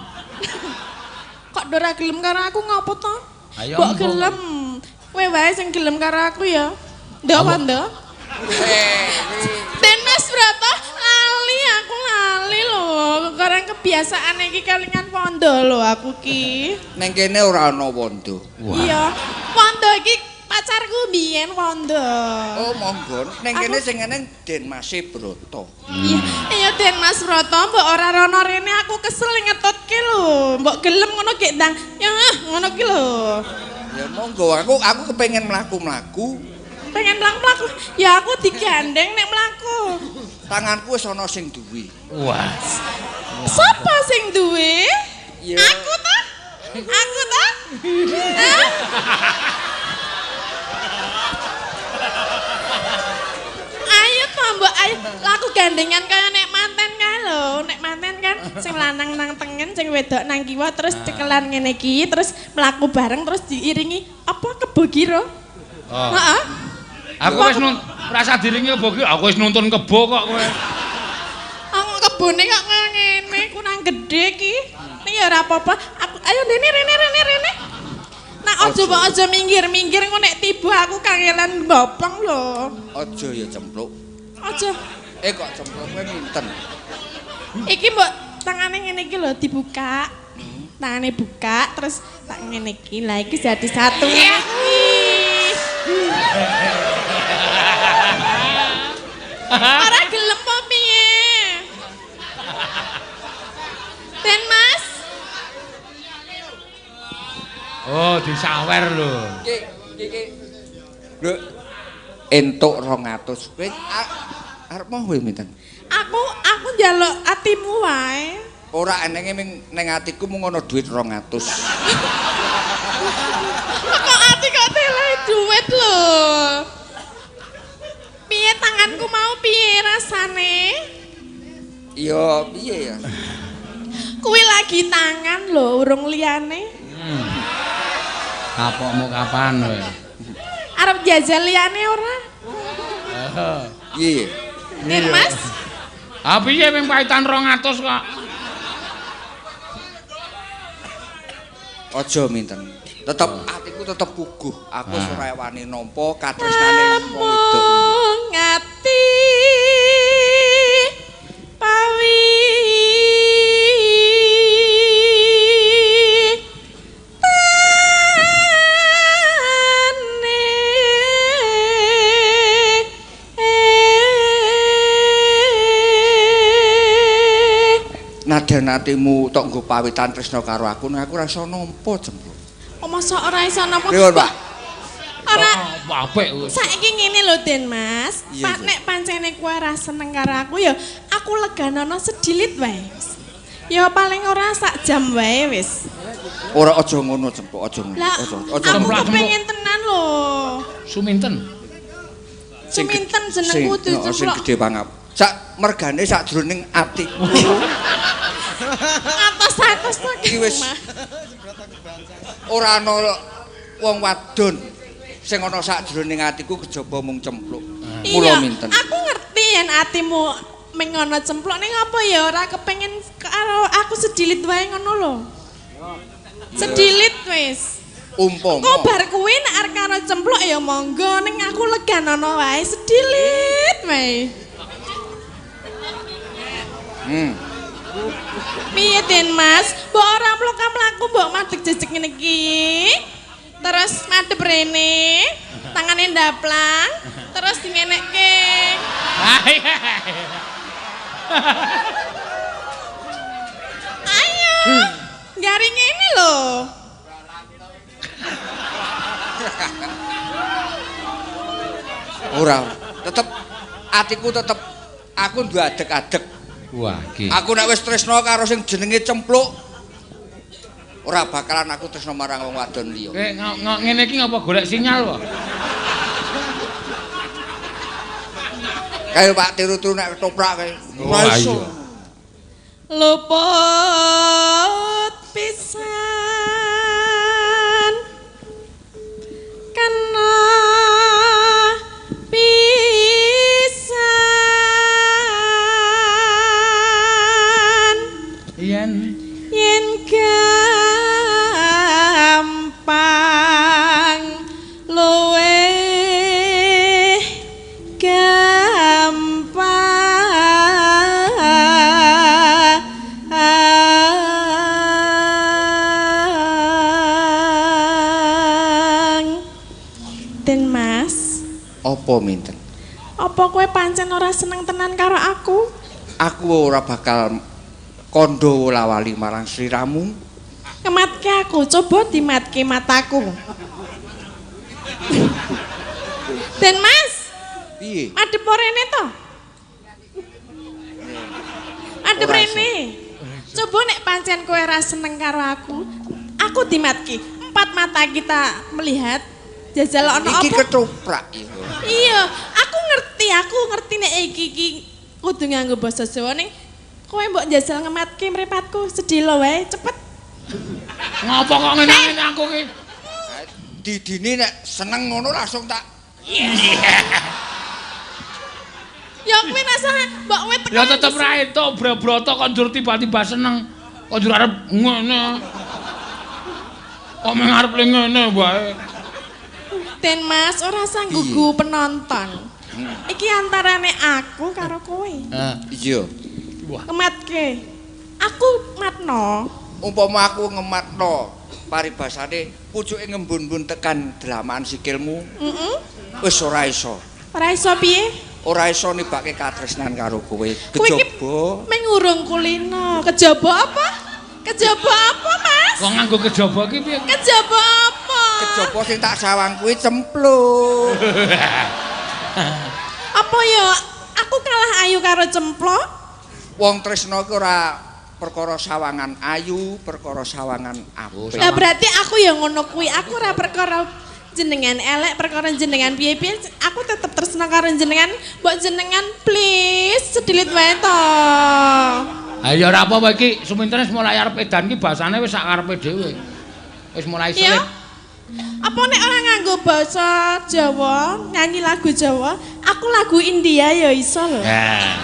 S3: Kok ora gelem karo aku ngopo to?
S1: Ayo,
S3: Mbok
S1: mbok.
S3: gelem. Kowe wae sing gelem karo aku ya. Ndok apa ndok? Den Mas Broto lali aku lali lho. Karena kebiasaan iki kalingan pondo lho aku ki.
S2: Neng kene ora ana wondo.
S3: Iya. Pondo iki pacarku biyen pondo.
S2: Oh, monggo. Neng kene sing eneng Den Mas Broto.
S3: Iya, iya Den Mas Broto, mbok ora rono rene aku kesel ngetutke lho. Mbok gelem ngono gek ndang. Ya ngono ki lho.
S2: Ya monggo, aku kepengen mlaku-mlaku.
S3: Pengen mlaku. Ya aku digandeng nek mlaku.
S2: Tanganku wis ana sing duwe.
S1: Wah.
S3: Sapa sing duwe?
S2: Ya.
S3: Aku ta? Aku ta? Hah? Ayo to mbok, ayo laku gandengan kaya nek manten kae lho. Nek manten kan sing lanang nang tengen, sing wedok nang kiwa terus cekelan ngene iki, terus mlaku bareng terus diiringi apa kebo gira.
S1: Oh.
S3: Heeh.
S1: Aku wis rasa diringe kebo ki, aku wis nuntun kebo kok kowe.
S3: Kebone kok ngene, kurang gede ki. Nek ya ora apa-apa. Aku ayo rene. Nah, aja minggir-minggir engko nek tiba aku kangelan ngopong lho.
S2: Aja ya cempluk.
S3: Aja.
S2: Kok cempluk kowe minten.
S3: Iki mbok tangane ngene iki lho dibuka. Tangane buka terus tak ngene iki. Lah iki jadi satu ngene iki. Ora gelem apa piye? Den Mas.
S1: Oh, disawer lho.
S2: Iki. Lho entuk 200. Kowe arep mau kowe minten.
S3: Aku njaluk atimu wae.
S2: Ora enenge ning atiku mung ana dhuwit 200.
S3: Kok ati kok teleh duit lho. Piye tanganku mau piye rasane?
S2: Iya, piye ya?
S3: Kuwi lagi tangan lho, urung liyane.
S1: Kapokmu kapan kowe?
S3: Arep jajal liyane ora?
S2: Piye?
S3: Den Mas,
S1: Ah piye ping paitan 200 kok?
S2: Aja minten. Tetep atiku tetep puguh. Aku ora wani nampa katresnane wong wedok.
S3: ngati pawi
S2: Nadan atimu tok nggo pawitan tresna karo aku, nek aku ora iso nampa jempluk.
S3: Oh masa ora iso napa?
S2: Pripun, Pak?
S3: Ora
S1: Apik wis.
S3: saiki ngene lho Den Mas.
S2: Iya,
S3: Pak
S2: iya.
S3: nek pancene kowe ora seneng karo aku ya aku leganono sedilit wae. Ya paling ora sak jam wae wis.
S2: Ora aja ngono jempluk, aja ngono.
S3: Lah
S2: Aja
S3: aku
S1: Jemplak,
S3: kepengin tenan lho.
S1: Suminten.
S3: Suminten jenengku
S2: Sing
S3: dijemplok.
S2: gedhe pangap. Sak mergane sakjroning atiku.
S3: Atos-atos to
S2: Iki wis ora ana wong wadon sing ana sakjroning atiku kejaba mung cempluk. Mula minten.
S3: Aku ngerti yen atimu mengono cemplok ning apa ya ora kepengin karo aku sedilit wae ngono lho. Sedilit wis.
S2: Umpama
S3: Kok bar kuwi nek arep karo cemplok ya monggo ning aku leganono wae sedilit wae. Piye Den Mas? Mbok ora mlaku-mlaku mbok madeg jejeg ngene iki. Terus madhep rene, tangane ndaplang, terus dingenekke. Ayo. Garing ini lho.
S2: ora tetep atiku tetep aku duwe adeg-adeg
S1: Wah, iki.
S2: Aku nek wis tresna karo sing jenenge Cempluk ora bakalan aku tresna marang wong wadon liya.
S1: Ngene iki ngapa golek sinyal wae?
S2: Kayak Pak tiru-tiru nek ketoprak kae.
S1: Wah, iya.
S3: Luput pisan kena pisan
S1: Yen
S3: gampang luwe Den Mas,
S2: Apa minten?
S3: apa kowe pancen ora seneng tenan karo aku?
S2: Aku ora bakal kondo lawali marang sliramu.
S3: Ngematke aku, coba dimatke mataku. Den Mas,
S2: Piye?
S3: madhep rene to? Madhep
S2: Ora
S3: rene. Coba nek pancen kowe ora seneng karo aku dimatke. 4 mata kita melihat jajal ono
S2: Iki
S3: apa?
S2: ketoprak iki.
S3: Iya, aku ngerti nek iki kudu nganggo basa Jawa ning kowe mbok njajal ngematke mripatku sedilo wae cepet.
S1: ngapa kok ngene aku ki?
S2: Didine nek seneng ngono langsung tak
S3: Ya kuwi nek salah mbok kowe tekan.
S1: Ya tetep ra entuk broto kok njur tiba-tiba seneng. Kok njur arep ngene. Kok meng arep ngene wae.
S3: Den Mas ora sanggugu penonton. Iki antarane aku karo kowe.
S2: iya.
S3: Ngematke. Aku matno.
S2: Umpama aku ngematno paribasane pucuke ngembun-mbun tekan delaman sikilmu,
S3: Heeh.
S2: wis ora iso.
S3: Ora iso piye?
S2: Ora iso nibake katresnan karo kowe.
S3: Kowe iki
S2: Kejaba
S3: meng urung kulino. Kejaba apa? Kejaba apa, Mas?
S1: Kok nganggo kejaba ki piye?
S3: Kejaba apa?
S2: kejaba sing tak sawang kuwi Cempluk.
S3: Apa ya? Aku kalah ayu karo Cemplok?
S2: Wong tresna ki ora perkara sawangan ayu, perkara sawangan apik.
S3: Lah berarti aku ya ngono kuwi. Aku ora perkara jenengan elek, perkara jenengan piye-piye. Aku tetep tresna karo jenengan. Mbok jenengan please sedilit wae to.
S1: Ya ora apa-apa iki suminten wis mulai arep edan ki basane wis sak karepe dhewe. Wis mulai
S3: Ya.
S1: selip.
S3: Apa nek ora nganggo basa Jawa, nyanyi lagu Jawa, aku lagu India ya iso lho.
S1: Ya.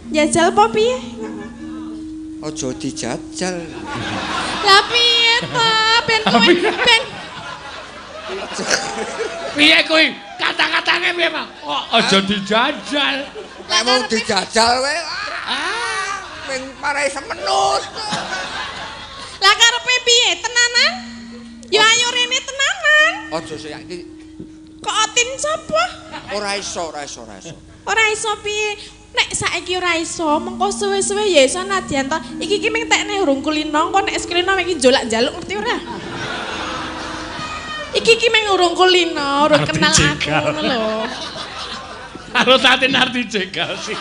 S3: Jajal apa piye?
S2: Aja dijajal.
S3: Lah piye to? Ben kowe ben
S1: Piye kuwi? Kata-katane piye, Pak? Kok aja dijajal.
S2: Nek mau dijajal wae ping marai semenut.
S3: lah karepe piye? Tenanan? Ya ayo rene tenanan.
S2: Aja saiki
S3: Kok otin sapa?
S2: ora iso.
S3: Ora iso piye? Nek saiki ora iso, mengko suwe-suwe ya iso nadyan to. Iki ming tekne urung kulino, kok nek kulino iki njolak njaluk ngerti ora? Iki ming urung kulino, urung kenal aku ngono lho.
S1: Karo tatin arti jegal sih.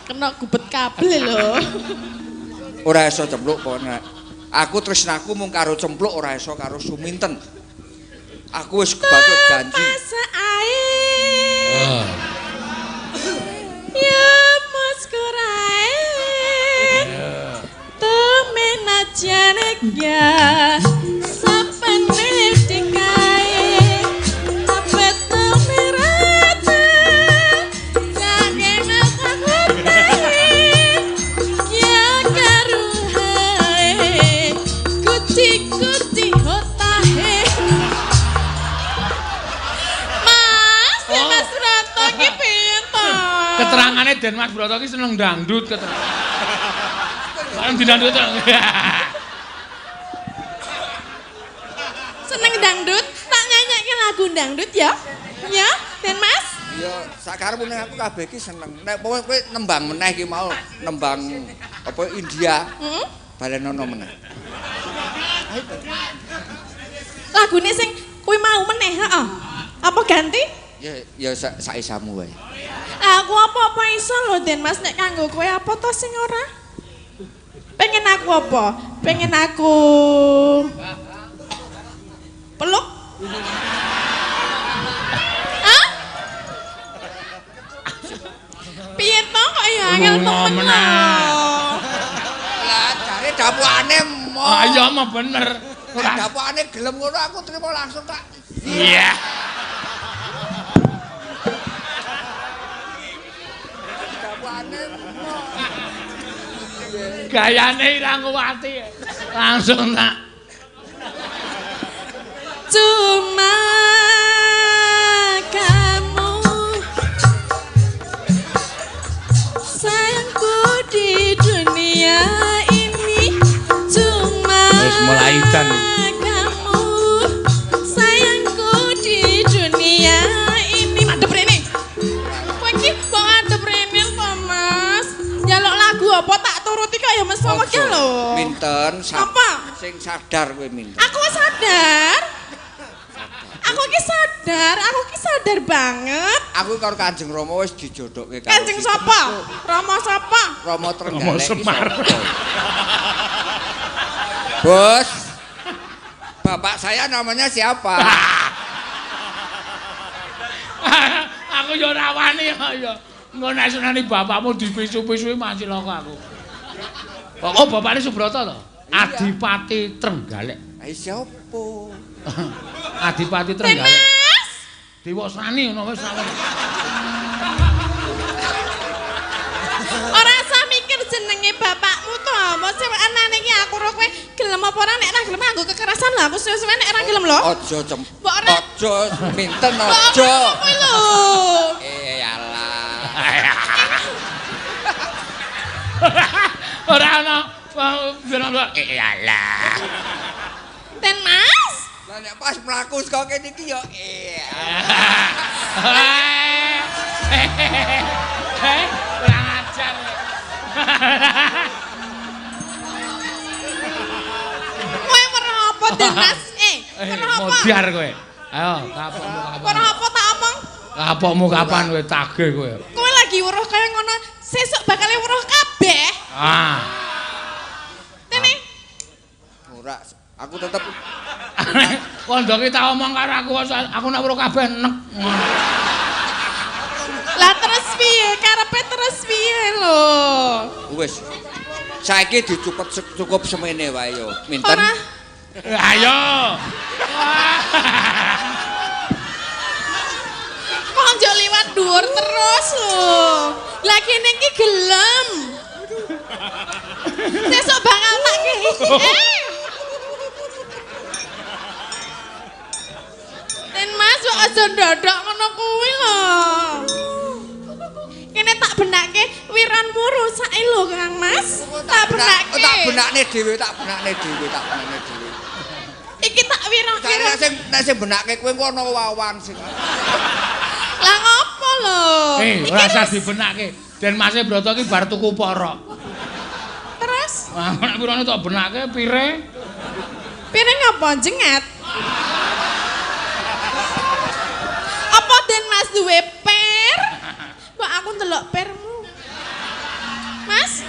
S3: Kena gubet kabel lho.
S2: Ora iso Cempluk pokoknya. Aku tresnaku mung karo Cempluk ora iso karo Suminten. Aku wis kebatut janji.
S3: Pas ae. Ya mas korae. Temen aja nek ya. Sapane dikae. Apet merata. Jangan aku tahu. Ya karuhae. Kuci-kuci hotahe. Mas, Mas Rato ki piye to?
S1: Keterangane Den Mas Broto ki seneng dangdut Bareng didangdut.
S3: Seneng dangdut, tak nyanyikke lagu dangdut ya. Ya, Den Mas.
S2: Ya sakarepmu ning aku kabeh iki seneng. Nek kowe nembang meneh iki mau nembang apa India.
S3: Heeh.
S2: Balenono meneh.
S3: Lagune sing kuwi mau meneh, heeh. Apa ganti?
S2: Ya saisamu wae.
S3: Aku apa-apa iso lho Den Mas nek kanggo kowe apa to sing ora? Pengen aku apa? Pengen aku peluk? Hah? Piye to kok ya angel temen lho.
S2: Lah jare dapukane mo.
S1: Ah iya mah bener.
S2: Dapukane gelem ngono aku trimo langsung tak.
S1: Iya.
S2: Dapukane mo.
S1: Gayane Irangkuwati langsung tak.
S3: Cuma kamu sayangku di dunia ini. Cuma
S1: Wis mulai dan
S3: kamu sayangku di dunia ini. Madep rene. Kowe iki kok madep rene to, Mas? Njaluk lagu apa tak turuti kok ya Mas Pamogya lho.
S2: Minten
S3: Apa?
S2: sing sadar kowe minten.
S3: Aku sadar. Aku ki sadar banget.
S2: Aku karo Kanjeng Rama wis dijodokke karo
S3: Kanjeng sapa? Rama sapa?
S2: Rama Trenggalek.
S1: Rama Semar.
S2: Bos. Bapak saya namanya siapa?
S1: Aku yo ora wani ya. Engko nek senani bapakmu dipisu-pisui masih loko aku. Kok bapakne Subrata to? Adipati Trenggalek.
S2: Ayo siapa?
S1: Adipati Trenggalek.
S3: Mas.
S1: Diwasani ngono wis ora.
S3: Ora usah mikir jenenge bapakmu to. Mosok anane iki aku ro kowe gelem apa ora nek ora gelem nganggo kekerasan lho. Aku suwe-suwe nek ora gelem lho.
S2: Aja cem.
S3: Mbok ora.
S2: Aja minten
S3: Mbok
S2: aja.
S3: kowe lho.
S2: Alah.
S1: Ora ana alah.
S3: Den Mas.
S2: Lah nek pas mlaku saka kene iki ya
S1: Kurang ajar.
S3: Kowe weruh apa Den Mas? Weruh apa?
S1: Modiar kowe. Ayo, kapokmu kapan?
S3: Weruh apa tak omong?
S1: Kapokmu kapan kowe tagih kowe?
S3: Kowe lagi weruh kaya ngono, sesuk bakal weruh kabeh.
S1: Ah.
S3: Tene.
S2: ora aku tetep
S1: Kondoke tak omong karo aku nek weruh kabeh nek.
S3: Lah terus piye? Karepe terus piye lho?
S2: wis saiki dicupet cukup semene wae yo minten
S3: Ora.
S1: Ayo.
S3: Kok njuk liwat dhuwur terus lho. Lah kene iki gelem. Sesuk bakal tak kei. Den Mas kok aja ndodok ngono kuwi lho. Kene tak benake wiranmu rusake lho Kang Mas. Tak benake.
S2: tak benakne dhewe
S3: Iki tak wirah-wirah.
S2: nek sing benake kowe engko ana wawan sing
S3: Lah ngopo lho?
S1: Ora usah dibenake. Den Mas Broto iki bar tuku porok.
S3: Terus?
S1: Ah, nek pirane tak benake pire?
S3: Piring apa jengat? Apa Den Mas duwe per? Kok aku ndelok permu. Mas?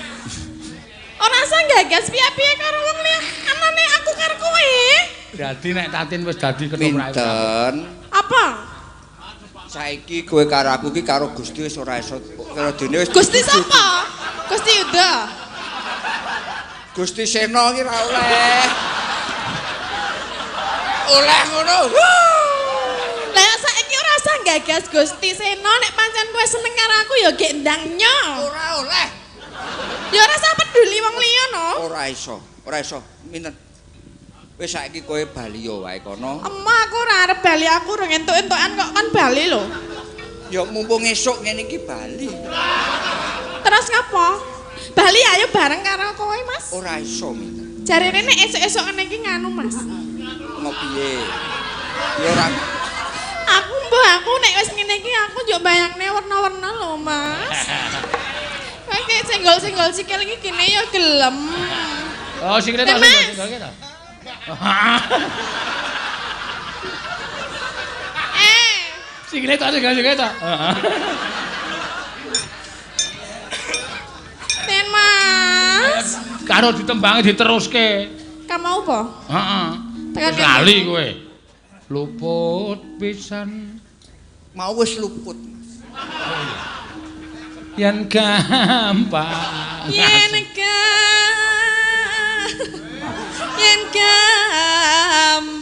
S3: Ora usah gagas piye-piye karo wong liya. Anane aku karo kowe.
S1: Dadi nek Tatin wis dadi ketua
S2: minten
S3: Apa?
S2: saiki kowe karo aku iki karo Gusti wis ora iso karo dene wis
S3: Gusti sapa? Gusti Yuda.
S2: Gusti Sena iki ra oleh. Oleh ngono.
S3: Lah saiki ora usah gagas Gusti Sena nek pancen kowe seneng karo aku ya gek ndang nyo.
S2: Ora oleh.
S3: Ya ora usah peduli wong liya no.
S2: Ora iso. Minten. Wis saiki kowe bali yo wae kono.
S3: Emma aku ora arep bali, aku ora entuk-entukan kok kan bali lho.
S2: Ya mumpung esuk ngene iki bali.
S3: Terus ngapa? Bali ayo bareng karo kowe, Mas.
S2: Ora iso minten.
S3: Jarene nek esuk-esuk ngene iki nganu, Mas.
S2: Ngopiye? Ya ora
S3: Aku nek wis ngene iki aku yo bayangne warna-warna lho, Mas. Kayak senggol-senggol sikil iki kene ya gelem.
S1: Oh, sikile tak senggol ta. Sikile tok sikile tok. Heeh.
S3: Ten Mas.
S1: Karo ditembangi diteruske.
S3: Kamu apa?
S1: Heeh.
S3: Tekan
S1: Wis lali kowe. Luput pisan.
S2: Mau wis luput.
S1: Yen gampang.
S3: Yen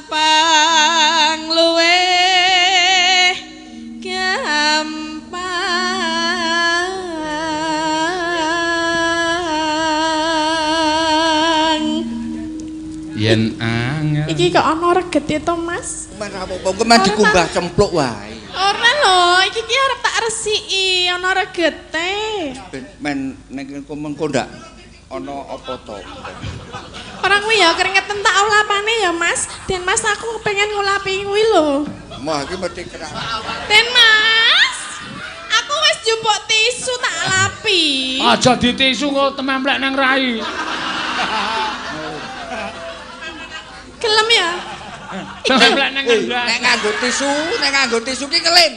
S3: gampang luwe gampang.
S1: Yen angel.
S3: Iki kok ana regete to, Mas?
S2: Men apa-apa engko men dikumbah cempluk wae.
S3: Ora lho, iki ki arep tak resiki ana regete.
S2: Men nek mengko ndak ana apa to?
S3: Ora kuwi ya keringetan tak ulapane ya, Mas. Den Mas aku pengen ngulapi kuwi lho.
S2: Mah iki mesti kerak.
S3: Den Mas, aku wis jupuk tisu tak lapi.
S1: Aja ditisu kok tememplek nang rai.
S3: Gelem ya?
S1: Tememplek nang rai.
S2: Nek nganggo tisu ki ngelim.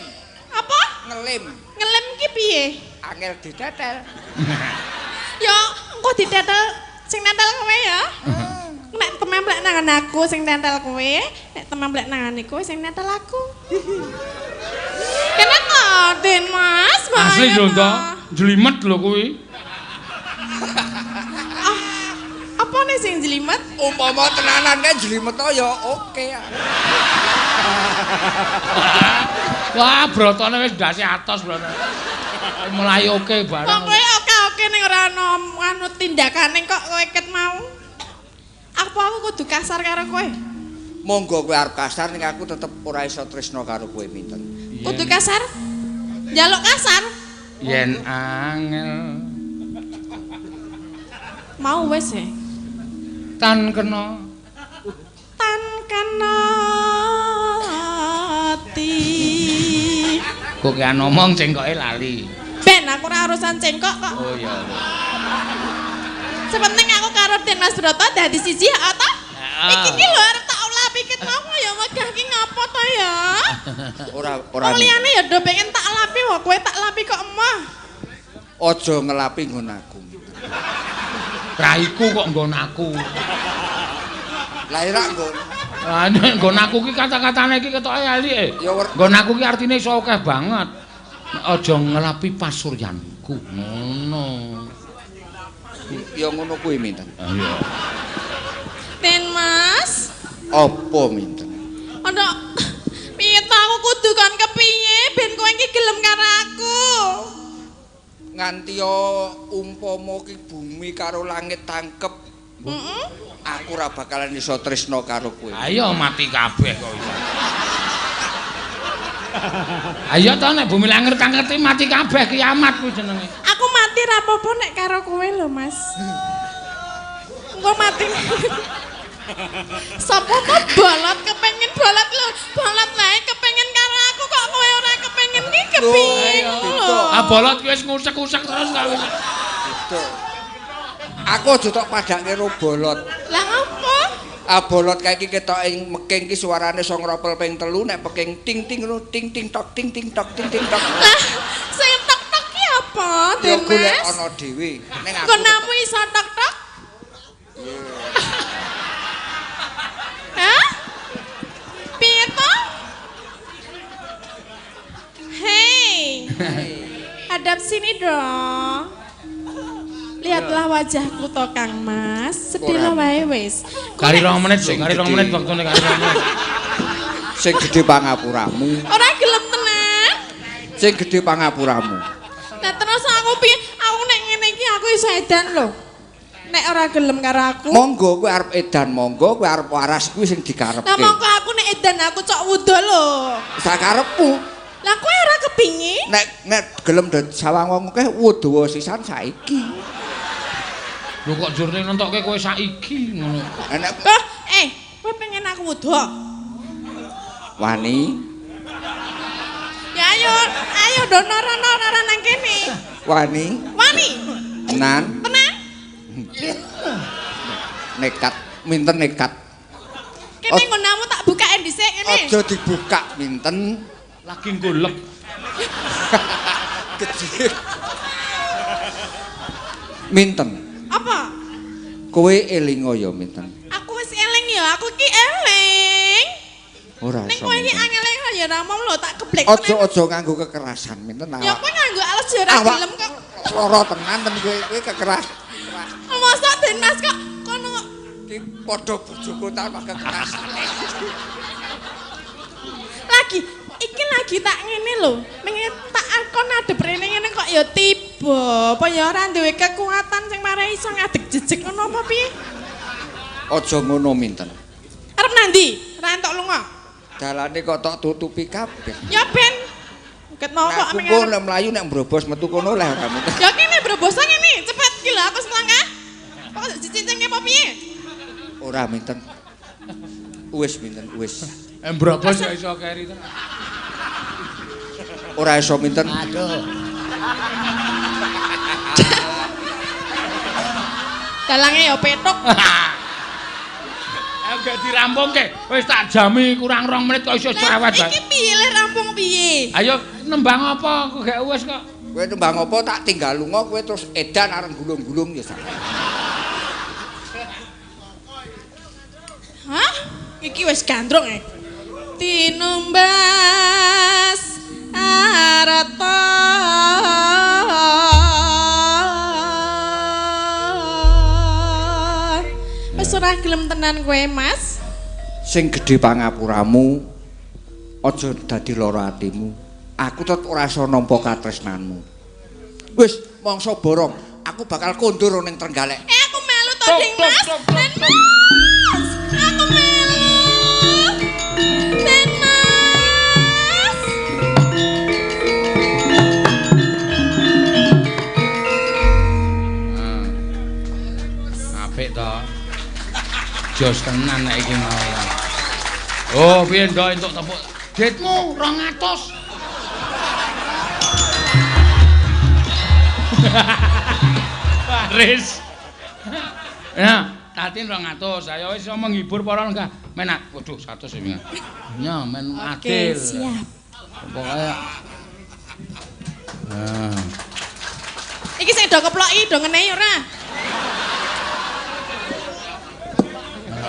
S3: Apa?
S2: Ngelim.
S3: Ngelem ki piye?
S2: Angel ditetel.
S3: Ya, engko ditetel sing nentel kowe ya. Nek tememplek nang aku sing nentel kowe, nek tememplek nang iku sing nentel aku. Kenapa, Den Mas?
S1: Asli
S3: Bahaya
S1: lho
S3: ta?
S1: to. Jlimet lho kuwi.
S3: Apa nih sing jelimet?
S2: Umpama tenanan kan jlimet to ya oke.
S1: Wah, brotone wis ndase atos brotone. Mulai oke bareng.
S3: Kok kowe oke-oke ning ora ana anu tindakane kok kowe ket mau. Apa aku kudu kasar karo kowe?
S2: Monggo kowe arep kasar ning aku tetep ora iso tresno karo kowe minten.
S3: Kudu kasar? Njaluk kasar?
S1: Yen angel
S3: Mau wis e.
S1: tan kena
S3: Tan kena ati.
S1: kok ki ngomong cengkoke lali.
S3: Ben aku ora urusan cengkok kok.
S1: Oh iya.
S3: Sepenting aku karo Den Mas Broto dadi siji ya ta? Iki ki lho arep tak ulapi ket mau ya megah ki ngopo to ya?
S2: Ora
S3: Wong liyane ya do pengen tak lapi kok kowe tak lapi kok emah.
S2: aja ngelapi nggon aku.
S1: Raiku kok nggon aku.
S2: Lah ora nggon.
S1: Ah nggon aku ki kata-katane iki ketoke alike.
S2: Ya
S1: Nggon aku ki artine iso akeh banget. Aja ngelapi pasuryanku. Ngono.
S2: ya ngono kuwi minten.
S1: Iya.
S3: Den Mas,
S2: Apa minten?
S3: ana piye to aku kudu kon kepiye ben kowe iki gelem karo aku.
S2: Nganti yo umpama ki bumi karo langit tangkep,
S3: Heeh.
S2: aku ora bakalan iso tresno karo kowe.
S1: Ayo mati kabeh kok iso. Ayo to nek bumi langit tangketi mati kabeh kiamat kuwi jenenge.
S3: Aku mati ra apa-apa nek karo kowe lho, Mas. Engko mati. Sapa kok bolot kepengin bolot lho. Bolot wae kepengin karo aku kok kowe ora kepengin ki kepiye lho.
S1: Ah bolot kuwi wis ngusek-usek terus kok wis.
S2: Gitu. Aku aja tok padake ro bolot.
S3: Lah ngopo?
S2: Ah bolot kae iki ketok ing meking ki suarane song ropel ping 3 nek peking ting ting ngono ting ting tok ting ting tok ting ting tok.
S3: Lah sing tok-tok ki apa,
S2: Ya
S3: Den
S2: golek
S3: Mas?
S2: ana dhewe. Ning aku
S3: Kok namu iso tok-tok? Hah? Piye to? Hei. Hadap sini dong. Lihatlah wajahku to Kang Mas, sedih wae wis.
S1: Kari 2 menit, kari 2 menit waktune kari 2 menit.
S2: sing gedhe pangapuramu.
S3: Ora gelem tenan.
S2: Sing gedhe pangapuramu.
S3: Nah terus aku piye? Aku nek ngene iki aku iso edan lho. Nek ora gelem karo aku.
S2: Monggo kowe arep edan, monggo kowe arep waras kuwi sing dikarepke.
S3: Lah mongko aku nek edan aku cok wudo lho.
S2: Sakarepmu.
S3: Lah kowe ora kepingin?
S2: Nek gelem dadi sawang wong akeh wudawa sisan saiki.
S1: Lho kok jurne nentokke kowe saiki ngono.
S2: Nek
S3: Kowe pengen aku wudo?
S2: wani,
S3: Ya ayo donor-donor nang kene.
S2: wani,
S3: Wani,
S2: tenan,
S3: tenan?
S2: nekat, minten nekat.
S3: Kene nggonamu tak bukain dhisik kene.
S2: Aja dibuka minten.
S1: Lagi golek.
S2: Gede. Minten.
S3: Apa?
S2: Kowe elingo ya minten.
S3: Aku wis eling ya, aku ki eling.
S2: Ora
S3: Ning
S2: iso.
S3: kowe iki angel ya ramom lho tak geblek.
S2: Ojo nganggo kekerasan minten
S3: Ya kowe nganggo alas ya ora
S2: awak
S3: gelem kok.
S2: loro tenan ten kowe kekerasan.
S3: Mosok Den Mas kok kono
S2: Ki padha bojoku tak kekerasan.
S3: Lagi tak ngene lho. Mengke tak akon adep rene ngene kok ya tiba. Apa ya ora duwe kekuatan sing marai iso ngadeg jejeg ngono apa piye?
S2: Aja ngono minten.
S3: Arep nandi? Ra entuk lunga.
S2: Dalane kok tok tutupi kabeh.
S3: Ya ben. Ket mau kok
S2: Aku kok nek mlayu nek mbrobos metu kono leh ora minten.
S3: Ya kene brobosan ngene, cepet iki lho aku selangkah. Kok dicincenge apa piye?
S2: Ora minten. Wis minten, wis.
S1: Mbrobos ya iso keri tenan.
S2: Ora iso minten.
S1: Aduh.
S3: Dalange ya petuk.
S1: Gak dirampungke. Wis tak jami kurang 2 menit kok iso cerewet bae.
S3: Iki piye le rampung piye?
S1: Ayo nembang apa kok gak wis kok.
S2: Kowe nembang apa tak tinggal lunga kowe terus edan areng gulung-gulung ya sak.
S3: Hah? Iki wis gandrung e. Tinumbas arata wis ora gelem tenan kowe Mas.
S2: Sing gedhe pangapuramu aja dadi lara atimu. Aku tetep ora iso nampa katresnanmu. Wis mangsa borong, aku bakal kondur ning Trenggalek.
S3: Aku melu to Ding Mas. Den Mas. Aku melu. Den Mas.
S1: Apik to. Jos tenan nek iki mau. Oh, piye ndok entuk tepuk. Ditmu 200. Paris. Ya, tatin 200. Ayo wis iso menghibur para enggak. Menak. Waduh, 100 ya. Ya, men adil.
S3: Oke, siap.
S1: Pokoke Nah.
S3: Iki sing do keploki do ngenehi ora?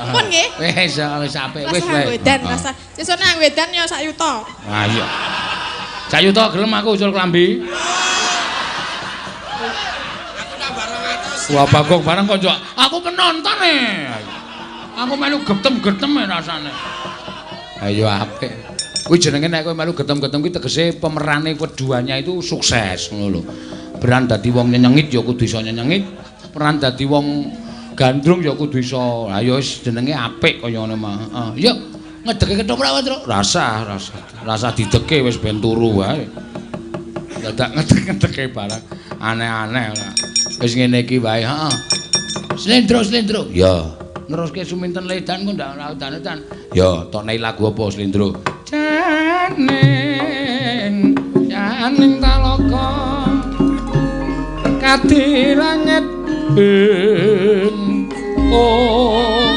S3: Pun nggih.
S1: Wis apik wis
S3: Rasa wedan, rasa. Sesone nang wedan ya sak yuta.
S1: Ah iya. Sayuta gelem aku usul klambi. Wah bagong bareng kok njok. Aku penonton e. Aku melu getem-getem rasane. Ayo apik. Kuwi jenenge nek kowe melu getem-getem kuwi tegese pemerane keduanya itu sukses ngono lho. Peran dadi wong nyenyengit ya kudu iso nyenyengit. Peran dadi wong gandrung ya kudu iso. Ha ya wis jenenge apik kaya ngono mah. Yo ngedeke kethok ora, Tru? Rasa dideke wis ben turu wae. Dadak ngedek-ngedeke barang aneh-aneh ora. Wis ngene iki wae, heeh. Slendro. Ya. Neruske suminten ledan kok ndak udan-udan. Ya, tonei lagu apa Slendro? Janing talaka kadi langit ben oh